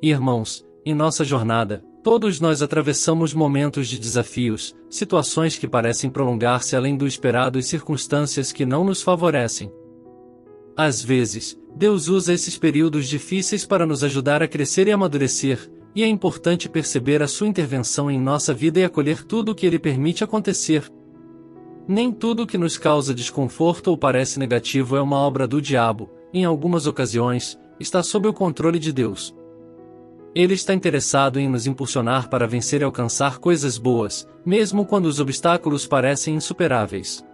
Irmãos, em nossa jornada, todos nós atravessamos momentos de desafios, situações que parecem prolongar-se além do esperado e circunstâncias que não nos favorecem. Às vezes, Deus usa esses períodos difíceis para nos ajudar a crescer e amadurecer, e é importante perceber a sua intervenção em nossa vida e acolher tudo o que Ele permite acontecer. Nem tudo o que nos causa desconforto ou parece negativo é uma obra do diabo, em algumas ocasiões, está sob o controle de Deus. Ele está interessado em nos impulsionar para vencer e alcançar coisas boas, mesmo quando os obstáculos parecem insuperáveis.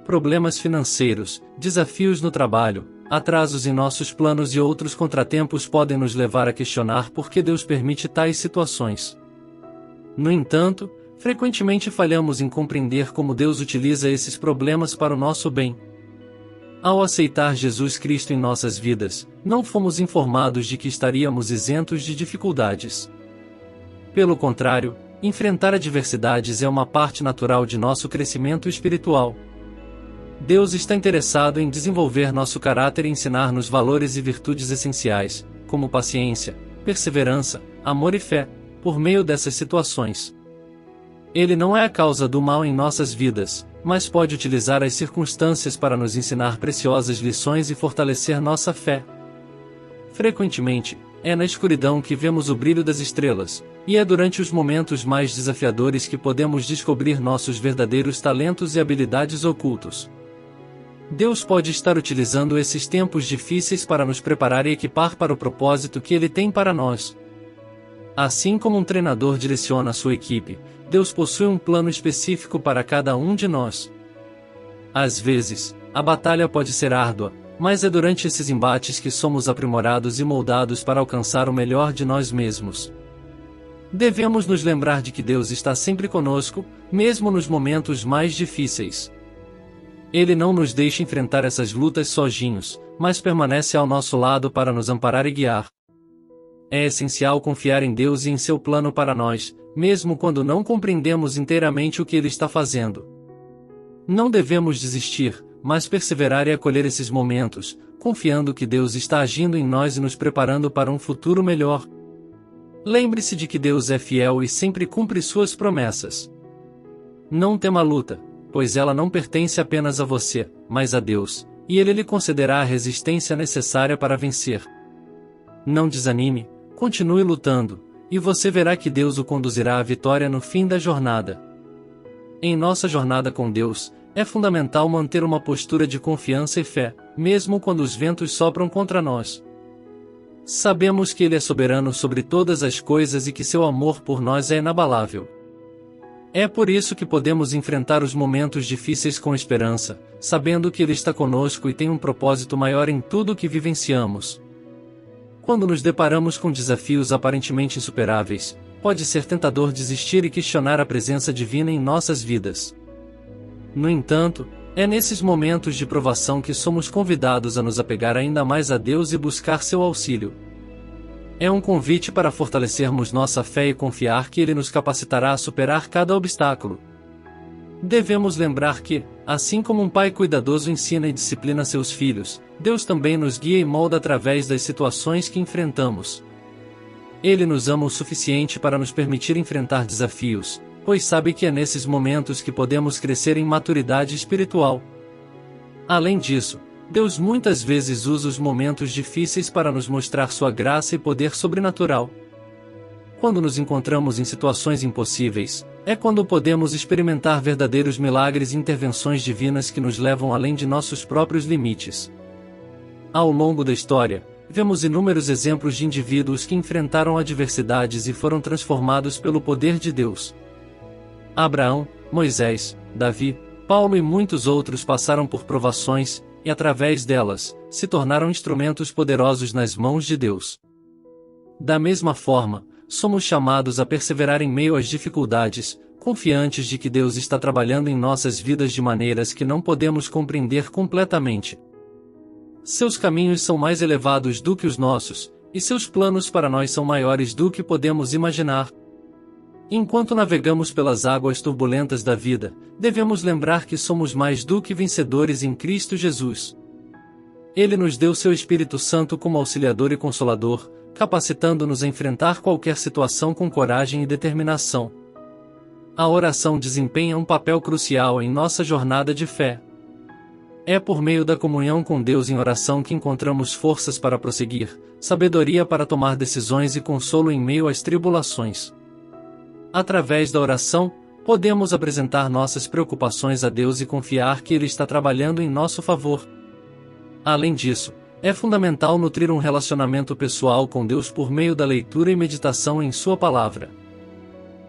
Problemas financeiros, desafios no trabalho, atrasos em nossos planos e outros contratempos podem nos levar a questionar por que Deus permite tais situações. No entanto, frequentemente falhamos em compreender como Deus utiliza esses problemas para o nosso bem. Ao aceitar Jesus Cristo em nossas vidas, não fomos informados de que estaríamos isentos de dificuldades. Pelo contrário, enfrentar adversidades é uma parte natural de nosso crescimento espiritual. Deus está interessado em desenvolver nosso caráter e ensinar-nos valores e virtudes essenciais, como paciência, perseverança, amor e fé, por meio dessas situações. Ele não é a causa do mal em nossas vidas, mas pode utilizar as circunstâncias para nos ensinar preciosas lições e fortalecer nossa fé. Frequentemente, é na escuridão que vemos o brilho das estrelas, e é durante os momentos mais desafiadores que podemos descobrir nossos verdadeiros talentos e habilidades ocultos. Deus pode estar utilizando esses tempos difíceis para nos preparar e equipar para o propósito que Ele tem para nós. Assim como um treinador direciona sua equipe, Deus possui um plano específico para cada um de nós. Às vezes, a batalha pode ser árdua, mas é durante esses embates que somos aprimorados e moldados para alcançar o melhor de nós mesmos. Devemos nos lembrar de que Deus está sempre conosco, mesmo nos momentos mais difíceis. Ele não nos deixa enfrentar essas lutas sozinhos, mas permanece ao nosso lado para nos amparar e guiar. É essencial confiar em Deus e em seu plano para nós, mesmo quando não compreendemos inteiramente o que Ele está fazendo. Não devemos desistir, mas perseverar e acolher esses momentos, confiando que Deus está agindo em nós e nos preparando para um futuro melhor. Lembre-se de que Deus é fiel e sempre cumpre suas promessas. Não tema a luta, pois ela não pertence apenas a você, mas a Deus, e Ele lhe concederá a resistência necessária para vencer. Não desanime, continue lutando, e você verá que Deus o conduzirá à vitória no fim da jornada. Em nossa jornada com Deus, é fundamental manter uma postura de confiança e fé, mesmo quando os ventos sopram contra nós. Sabemos que Ele é soberano sobre todas as coisas e que seu amor por nós é inabalável. É por isso que podemos enfrentar os momentos difíceis com esperança, sabendo que Ele está conosco e tem um propósito maior em tudo o que vivenciamos. Quando nos deparamos com desafios aparentemente insuperáveis, pode ser tentador desistir e questionar a presença divina em nossas vidas. No entanto, é nesses momentos de provação que somos convidados a nos apegar ainda mais a Deus e buscar seu auxílio. É um convite para fortalecermos nossa fé e confiar que Ele nos capacitará a superar cada obstáculo. Devemos lembrar que, assim como um pai cuidadoso ensina e disciplina seus filhos, Deus também nos guia e molda através das situações que enfrentamos. Ele nos ama o suficiente para nos permitir enfrentar desafios, pois sabe que é nesses momentos que podemos crescer em maturidade espiritual. Além disso, Deus muitas vezes usa os momentos difíceis para nos mostrar sua graça e poder sobrenatural. Quando nos encontramos em situações impossíveis, é quando podemos experimentar verdadeiros milagres e intervenções divinas que nos levam além de nossos próprios limites. Ao longo da história, vemos inúmeros exemplos de indivíduos que enfrentaram adversidades e foram transformados pelo poder de Deus. Abraão, Moisés, Davi, Paulo e muitos outros passaram por provações, e através delas, se tornaram instrumentos poderosos nas mãos de Deus. Da mesma forma, somos chamados a perseverar em meio às dificuldades, confiantes de que Deus está trabalhando em nossas vidas de maneiras que não podemos compreender completamente. Seus caminhos são mais elevados do que os nossos, e seus planos para nós são maiores do que podemos imaginar. Enquanto navegamos pelas águas turbulentas da vida, devemos lembrar que somos mais do que vencedores em Cristo Jesus. Ele nos deu seu Espírito Santo como auxiliador e consolador, capacitando-nos a enfrentar qualquer situação com coragem e determinação. A oração desempenha um papel crucial em nossa jornada de fé. É por meio da comunhão com Deus em oração que encontramos forças para prosseguir, sabedoria para tomar decisões e consolo em meio às tribulações. Através da oração, podemos apresentar nossas preocupações a Deus e confiar que Ele está trabalhando em nosso favor. Além disso, é fundamental nutrir um relacionamento pessoal com Deus por meio da leitura e meditação em Sua palavra.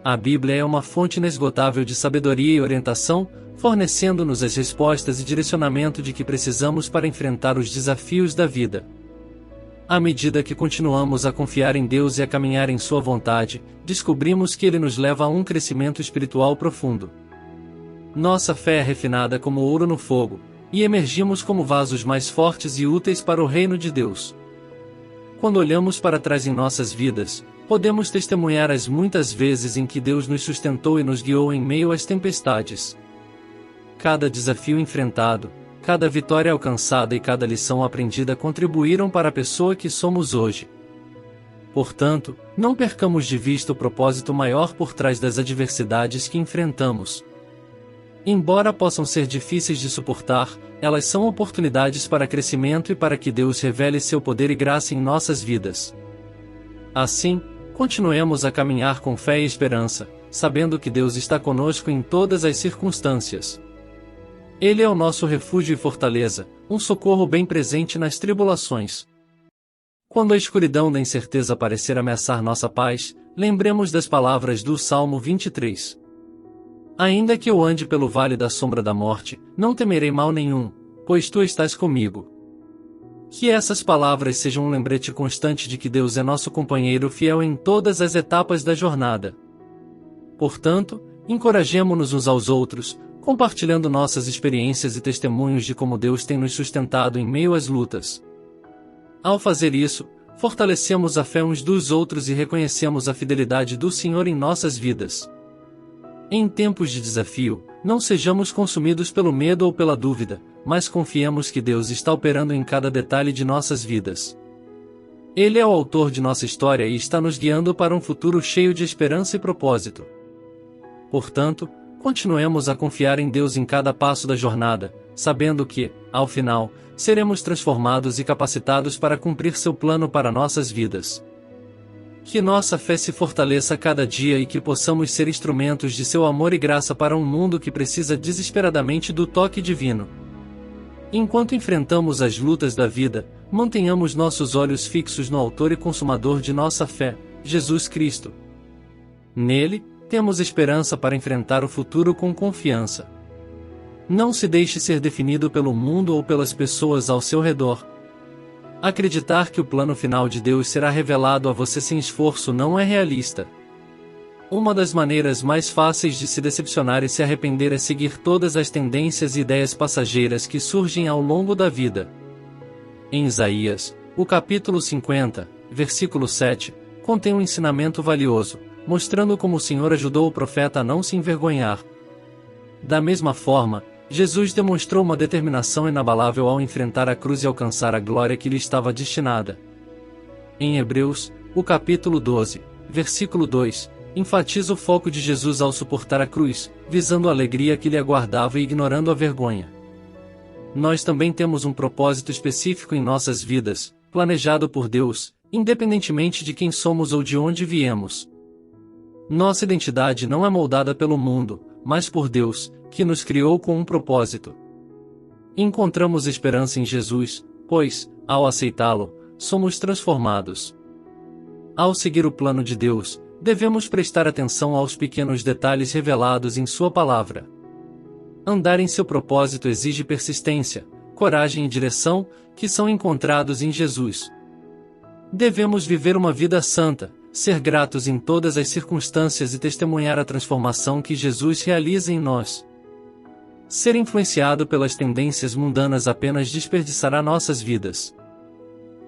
A Bíblia é uma fonte inesgotável de sabedoria e orientação, fornecendo-nos as respostas e direcionamento de que precisamos para enfrentar os desafios da vida. À medida que continuamos a confiar em Deus e a caminhar em Sua vontade, descobrimos que Ele nos leva a um crescimento espiritual profundo. Nossa fé é refinada como ouro no fogo, e emergimos como vasos mais fortes e úteis para o reino de Deus. Quando olhamos para trás em nossas vidas, podemos testemunhar as muitas vezes em que Deus nos sustentou e nos guiou em meio às tempestades. Cada desafio enfrentado, cada vitória alcançada e cada lição aprendida contribuíram para a pessoa que somos hoje. Portanto, não percamos de vista o propósito maior por trás das adversidades que enfrentamos. Embora possam ser difíceis de suportar, elas são oportunidades para crescimento e para que Deus revele seu poder e graça em nossas vidas. Assim, continuemos a caminhar com fé e esperança, sabendo que Deus está conosco em todas as circunstâncias. Ele é o nosso refúgio e fortaleza, um socorro bem presente nas tribulações. Quando a escuridão da incerteza parecer ameaçar nossa paz, lembremos das palavras do Salmo 23. Ainda que eu ande pelo vale da sombra da morte, não temerei mal nenhum, pois tu estás comigo. Que essas palavras sejam um lembrete constante de que Deus é nosso companheiro fiel em todas as etapas da jornada. Portanto, encorajemo-nos uns aos outros, compartilhando nossas experiências e testemunhos de como Deus tem nos sustentado em meio às lutas. Ao fazer isso, fortalecemos a fé uns dos outros e reconhecemos a fidelidade do Senhor em nossas vidas. Em tempos de desafio, não sejamos consumidos pelo medo ou pela dúvida, mas confiemos que Deus está operando em cada detalhe de nossas vidas. Ele é o autor de nossa história e está nos guiando para um futuro cheio de esperança e propósito. Portanto, continuemos a confiar em Deus em cada passo da jornada, sabendo que, ao final, seremos transformados e capacitados para cumprir seu plano para nossas vidas. Que nossa fé se fortaleça a cada dia e que possamos ser instrumentos de seu amor e graça para um mundo que precisa desesperadamente do toque divino. Enquanto enfrentamos as lutas da vida, mantenhamos nossos olhos fixos no Autor e Consumador de nossa fé, Jesus Cristo. Nele, temos esperança para enfrentar o futuro com confiança. Não se deixe ser definido pelo mundo ou pelas pessoas ao seu redor. Acreditar que o plano final de Deus será revelado a você sem esforço não é realista. Uma das maneiras mais fáceis de se decepcionar e se arrepender é seguir todas as tendências e ideias passageiras que surgem ao longo da vida. Em Isaías, o capítulo 50, versículo 7, contém um ensinamento valioso, mostrando como o Senhor ajudou o profeta a não se envergonhar. Da mesma forma, Jesus demonstrou uma determinação inabalável ao enfrentar a cruz e alcançar a glória que lhe estava destinada. Em Hebreus, o capítulo 12, versículo 2, enfatiza o foco de Jesus ao suportar a cruz, visando a alegria que lhe aguardava e ignorando a vergonha. Nós também temos um propósito específico em nossas vidas, planejado por Deus, independentemente de quem somos ou de onde viemos. Nossa identidade não é moldada pelo mundo, mas por Deus, que nos criou com um propósito. Encontramos esperança em Jesus, pois, ao aceitá-lo, somos transformados. Ao seguir o plano de Deus, devemos prestar atenção aos pequenos detalhes revelados em Sua palavra. Andar em seu propósito exige persistência, coragem e direção, que são encontrados em Jesus. Devemos viver uma vida santa, ser gratos em todas as circunstâncias e testemunhar a transformação que Jesus realiza em nós. Ser influenciado pelas tendências mundanas apenas desperdiçará nossas vidas.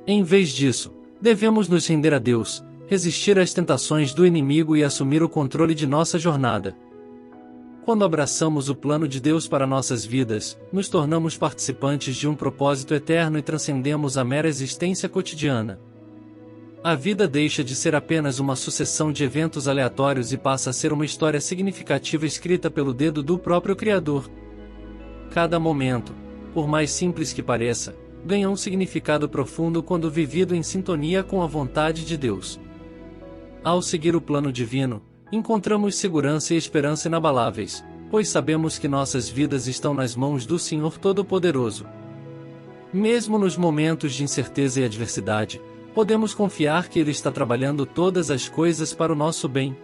Em vez disso, devemos nos render a Deus, resistir às tentações do inimigo e assumir o controle de nossa jornada. Quando abraçamos o plano de Deus para nossas vidas, nos tornamos participantes de um propósito eterno e transcendemos a mera existência cotidiana. A vida deixa de ser apenas uma sucessão de eventos aleatórios e passa a ser uma história significativa escrita pelo dedo do próprio Criador. Cada momento, por mais simples que pareça, ganha um significado profundo quando vivido em sintonia com a vontade de Deus. Ao seguir o plano divino, encontramos segurança e esperança inabaláveis, pois sabemos que nossas vidas estão nas mãos do Senhor Todo-Poderoso. Mesmo nos momentos de incerteza e adversidade, podemos confiar que Ele está trabalhando todas as coisas para o nosso bem.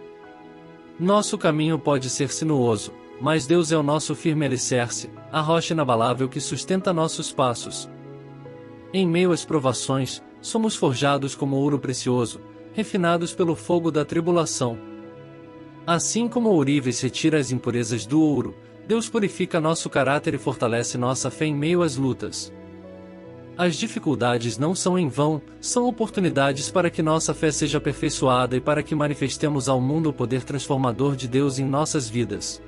Nosso caminho pode ser sinuoso, mas Deus é o nosso firme alicerce, a rocha inabalável que sustenta nossos passos. Em meio às provações, somos forjados como ouro precioso, refinados pelo fogo da tribulação. Assim como o ourives retira as impurezas do ouro, Deus purifica nosso caráter e fortalece nossa fé em meio às lutas. As dificuldades não são em vão, são oportunidades para que nossa fé seja aperfeiçoada e para que manifestemos ao mundo o poder transformador de Deus em nossas vidas.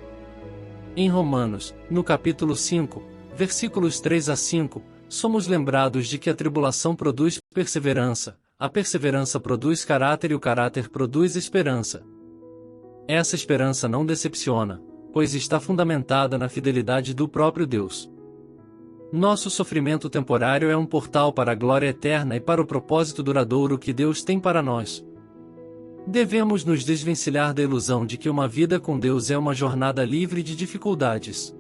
Em Romanos, no capítulo 5, versículos 3 a 5, somos lembrados de que a tribulação produz perseverança, a perseverança produz caráter e o caráter produz esperança. Essa esperança não decepciona, pois está fundamentada na fidelidade do próprio Deus. Nosso sofrimento temporário é um portal para a glória eterna e para o propósito duradouro que Deus tem para nós. Devemos nos desvencilhar da ilusão de que uma vida com Deus é uma jornada livre de dificuldades.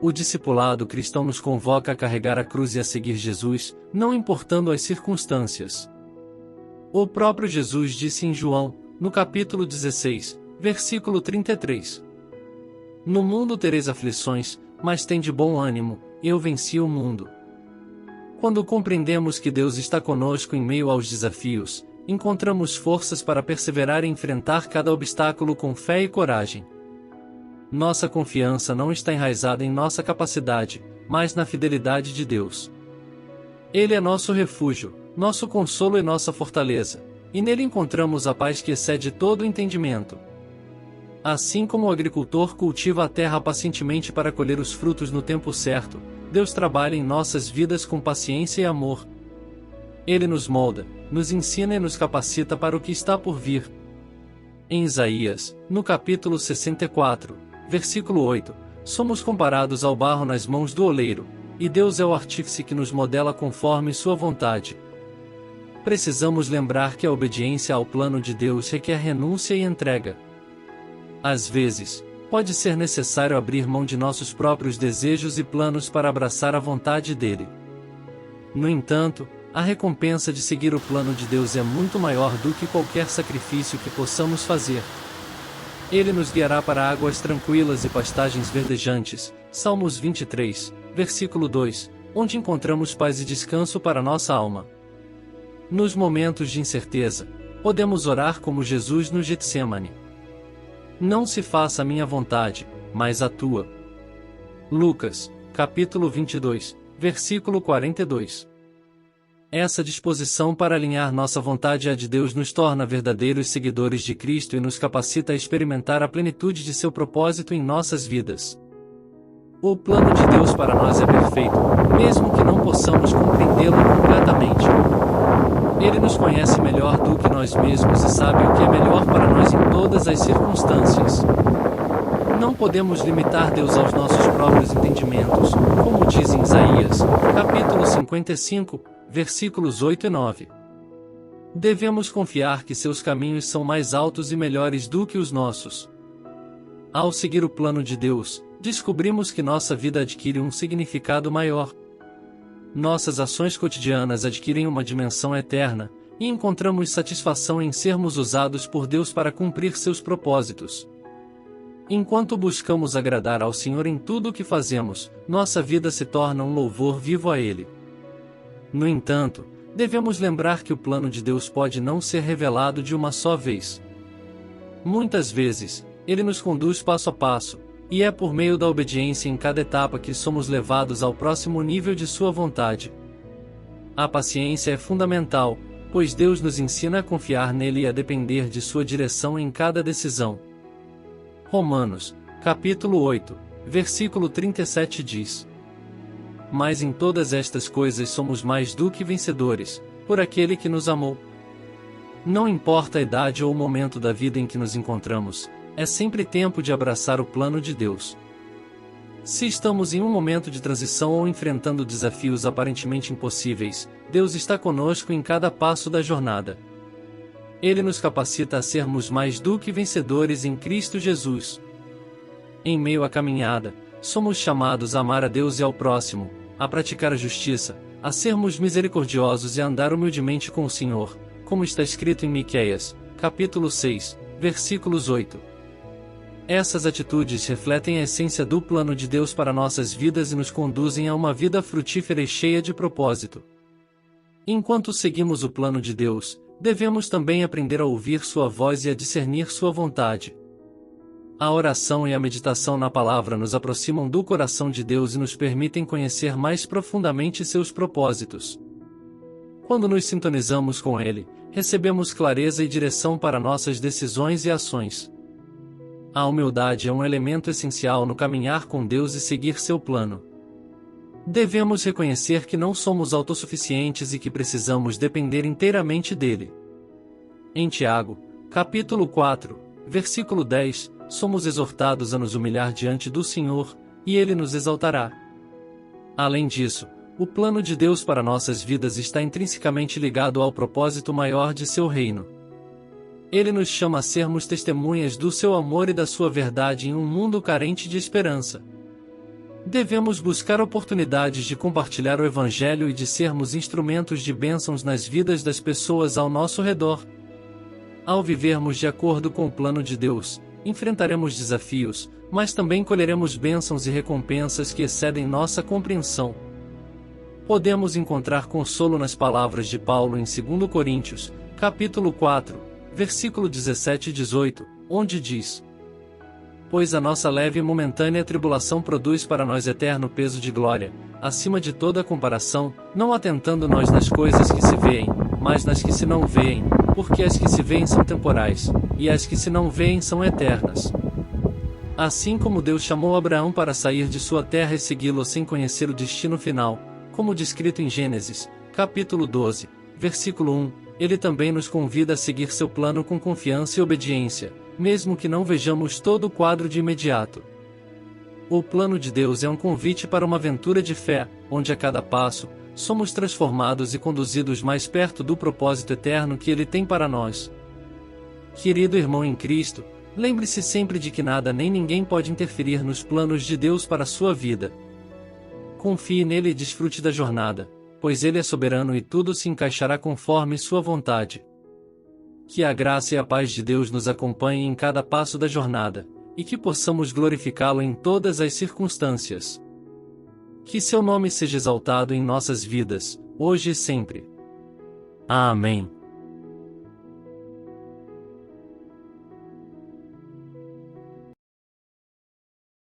O discipulado cristão nos convoca a carregar a cruz e a seguir Jesus, não importando as circunstâncias. O próprio Jesus disse em João, no capítulo 16, versículo 33: No mundo tereis aflições, mas tende bom ânimo, eu venci o mundo. Quando compreendemos que Deus está conosco em meio aos desafios, encontramos forças para perseverar e enfrentar cada obstáculo com fé e coragem. Nossa confiança não está enraizada em nossa capacidade, mas na fidelidade de Deus. Ele é nosso refúgio, nosso consolo e nossa fortaleza, e nele encontramos a paz que excede todo entendimento. Assim como o agricultor cultiva a terra pacientemente para colher os frutos no tempo certo, Deus trabalha em nossas vidas com paciência e amor. Ele nos molda, nos ensina e nos capacita para o que está por vir. Em Isaías, no capítulo 64, versículo 8, somos comparados ao barro nas mãos do oleiro, e Deus é o artífice que nos modela conforme sua vontade. Precisamos lembrar que a obediência ao plano de Deus requer renúncia e entrega. Às vezes, pode ser necessário abrir mão de nossos próprios desejos e planos para abraçar a vontade dele. No entanto, a recompensa de seguir o plano de Deus é muito maior do que qualquer sacrifício que possamos fazer. Ele nos guiará para águas tranquilas e pastagens verdejantes, Salmos 23, versículo 2, onde encontramos paz e descanso para nossa alma. Nos momentos de incerteza, podemos orar como Jesus no Getsemane. Não se faça a minha vontade, mas a tua. Lucas, capítulo 22, versículo 42. Essa disposição para alinhar nossa vontade à de Deus nos torna verdadeiros seguidores de Cristo e nos capacita a experimentar a plenitude de seu propósito em nossas vidas. O plano de Deus para nós é perfeito, mesmo que não possamos compreendê-lo completamente. Ele nos conhece melhor do que nós mesmos e sabe o que é melhor para nós em todas as circunstâncias. Não podemos limitar Deus aos nossos próprios entendimentos, como diz em Isaías, capítulo 55, versículos 8 e 9. Devemos confiar que seus caminhos são mais altos e melhores do que os nossos. Ao seguir o plano de Deus, descobrimos que nossa vida adquire um significado maior. Nossas ações cotidianas adquirem uma dimensão eterna, e encontramos satisfação em sermos usados por Deus para cumprir seus propósitos. Enquanto buscamos agradar ao Senhor em tudo o que fazemos, nossa vida se torna um louvor vivo a Ele. No entanto, devemos lembrar que o plano de Deus pode não ser revelado de uma só vez. Muitas vezes, Ele nos conduz passo a passo, e é por meio da obediência em cada etapa que somos levados ao próximo nível de sua vontade. A paciência é fundamental, pois Deus nos ensina a confiar nele e a depender de sua direção em cada decisão. Romanos, capítulo 8, versículo 37 diz: Mas em todas estas coisas somos mais do que vencedores, por aquele que nos amou. Não importa a idade ou o momento da vida em que nos encontramos, é sempre tempo de abraçar o plano de Deus. Se estamos em um momento de transição ou enfrentando desafios aparentemente impossíveis, Deus está conosco em cada passo da jornada. Ele nos capacita a sermos mais do que vencedores em Cristo Jesus. Em meio à caminhada, somos chamados a amar a Deus e ao próximo, a praticar a justiça, a sermos misericordiosos e a andar humildemente com o Senhor, como está escrito em Miqueias, capítulo 6, versículos 8. Essas atitudes refletem a essência do plano de Deus para nossas vidas e nos conduzem a uma vida frutífera e cheia de propósito. Enquanto seguimos o plano de Deus, devemos também aprender a ouvir sua voz e a discernir sua vontade. A oração e a meditação na palavra nos aproximam do coração de Deus e nos permitem conhecer mais profundamente seus propósitos. Quando nos sintonizamos com Ele, recebemos clareza e direção para nossas decisões e ações. A humildade é um elemento essencial no caminhar com Deus e seguir seu plano. Devemos reconhecer que não somos autossuficientes e que precisamos depender inteiramente dele. Em Tiago, capítulo 4, versículo 10, somos exortados a nos humilhar diante do Senhor, e Ele nos exaltará. Além disso, o plano de Deus para nossas vidas está intrinsecamente ligado ao propósito maior de seu reino. Ele nos chama a sermos testemunhas do seu amor e da sua verdade em um mundo carente de esperança. Devemos buscar oportunidades de compartilhar o Evangelho e de sermos instrumentos de bênçãos nas vidas das pessoas ao nosso redor. Ao vivermos de acordo com o plano de Deus, enfrentaremos desafios, mas também colheremos bênçãos e recompensas que excedem nossa compreensão. Podemos encontrar consolo nas palavras de Paulo em 2 Coríntios, capítulo 4, versículo 17 e 18, onde diz: Pois a nossa leve e momentânea tribulação produz para nós eterno peso de glória, acima de toda comparação, não atentando nós nas coisas que se veem, mas nas que se não veem, porque as que se veem são temporais, e as que se não veem são eternas. Assim como Deus chamou Abraão para sair de sua terra e segui-lo sem conhecer o destino final, como descrito em Gênesis, capítulo 12, versículo 1, Ele também nos convida a seguir seu plano com confiança e obediência, mesmo que não vejamos todo o quadro de imediato. O plano de Deus é um convite para uma aventura de fé, onde a cada passo, somos transformados e conduzidos mais perto do propósito eterno que Ele tem para nós. Querido irmão em Cristo, lembre-se sempre de que nada nem ninguém pode interferir nos planos de Deus para a sua vida. Confie nele e desfrute da jornada, pois Ele é soberano e tudo se encaixará conforme sua vontade. Que a graça e a paz de Deus nos acompanhem em cada passo da jornada, e que possamos glorificá-lo em todas as circunstâncias. Que seu nome seja exaltado em nossas vidas, hoje e sempre. Amém.